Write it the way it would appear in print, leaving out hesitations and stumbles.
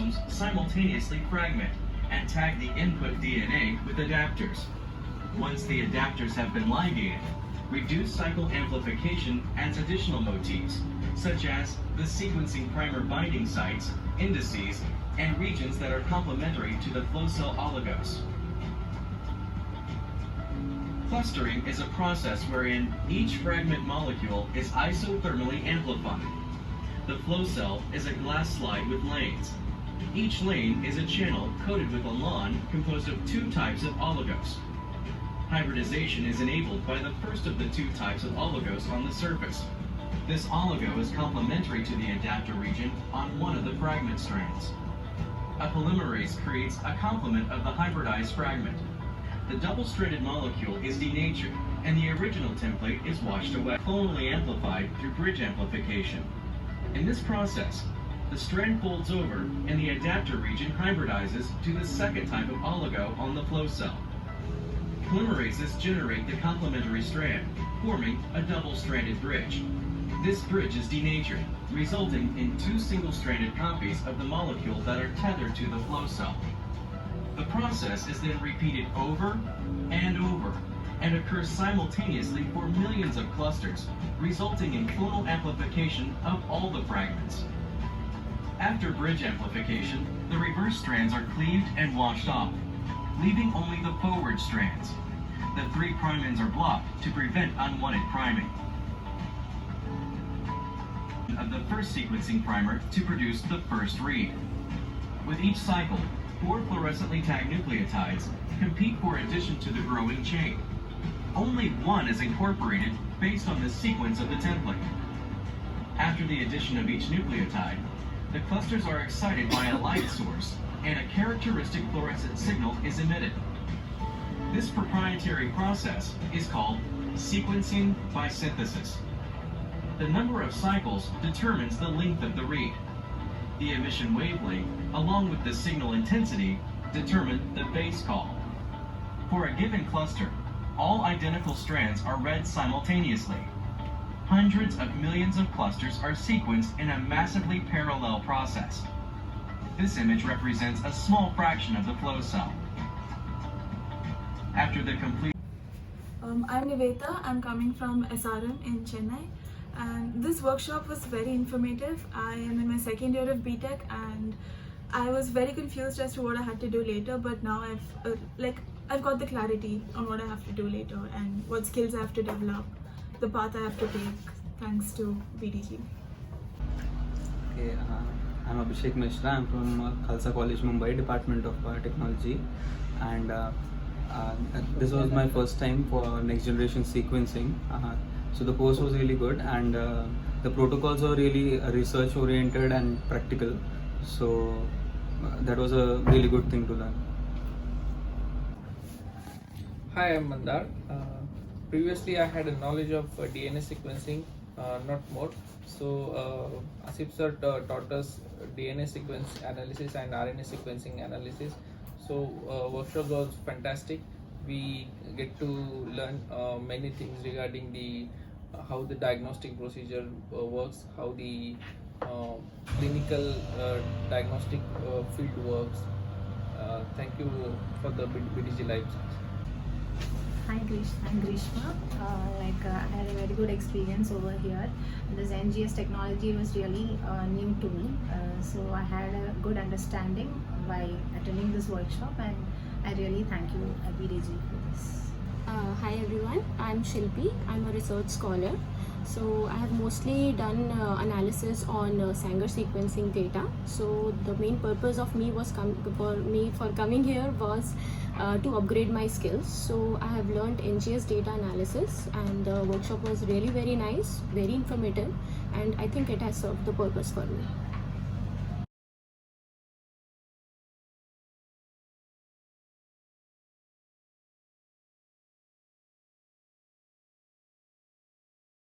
chromosomes simultaneously fragment and tag the input DNA with adapters. Once the adapters have been ligated, reduced cycle amplification adds additional motifs, such as the sequencing primer binding sites, indices, and regions that are complementary to the flow cell oligos. Clustering is a process wherein each fragment molecule is isothermally amplified. The flow cell is a glass slide with lanes. Each lane is a channel coated with a lawn composed of two types of oligos. Hybridization is enabled by the first of the two types of oligos on the surface. This oligo is complementary to the adapter region on one of the fragment strands. A polymerase creates a complement of the hybridized fragment. The double-stranded molecule is denatured, and the original template is washed away, clonally amplified through bridge amplification. In this process, the strand folds over and the adapter region hybridizes to the second type of oligo on the flow cell. Polymerases generate the complementary strand, forming a double-stranded bridge. This bridge is denatured, resulting in two single-stranded copies of the molecule that are tethered to the flow cell. The process is then repeated over and occurs simultaneously for millions of clusters, resulting in clonal amplification of all the fragments. After bridge amplification, the reverse strands are cleaved and washed off, leaving only the forward strands. The 3' ends are blocked to prevent unwanted priming of the first sequencing primer to produce the first read. With each cycle, 4 fluorescently tagged nucleotides compete for addition to the growing chain. Only one is incorporated based on the sequence of the template. After the addition of each nucleotide, the clusters are excited by a light source, and a characteristic fluorescent signal is emitted. This proprietary process is called sequencing by synthesis. The number of cycles determines the length of the read. The emission wavelength, along with the signal intensity, determine the base call. For a given cluster, all identical strands are read simultaneously. Hundreds of millions of clusters are sequenced in a massively parallel process. This image represents a small fraction of the flow cell. After the complete I'm Niveta. I'm coming from SRM in Chennai, and this workshop was very informative. I am in my second year of BTech, and I was very confused as to what I had to do later, but now I've got the clarity on what I have to do later and what skills I have to develop, the path I have to take, thanks to BDG. Okay, I'm Abhishek Mishra. I'm from Khalsa College, Mumbai, Department of Biotechnology, and this was my first time for next generation sequencing. So the course was really good, and the protocols were really research oriented and practical. So that was a really good thing to learn. Hi, I'm Mandar. Previously I had a knowledge of DNA sequencing, not more. So Asif sir taught us DNA sequence analysis and RNA sequencing analysis. So workshop was fantastic. We get to learn many things regarding the how the diagnostic procedure works, how the clinical diagnostic field works. Thank you for the BDG LifeSciences. Hi, I'm Grishma. I had a very good experience over here. This NGS technology was really new to me, so I had a good understanding by attending this workshop, and I really thank you BDG for this. Hi everyone, I'm Shilpi. I'm a research scholar. So I have mostly done analysis on Sanger sequencing data. So the main purpose of me was for coming here was to upgrade my skills. So I have learned NGS data analysis, and the workshop was really very nice, very informative, and I think it has served the purpose for me.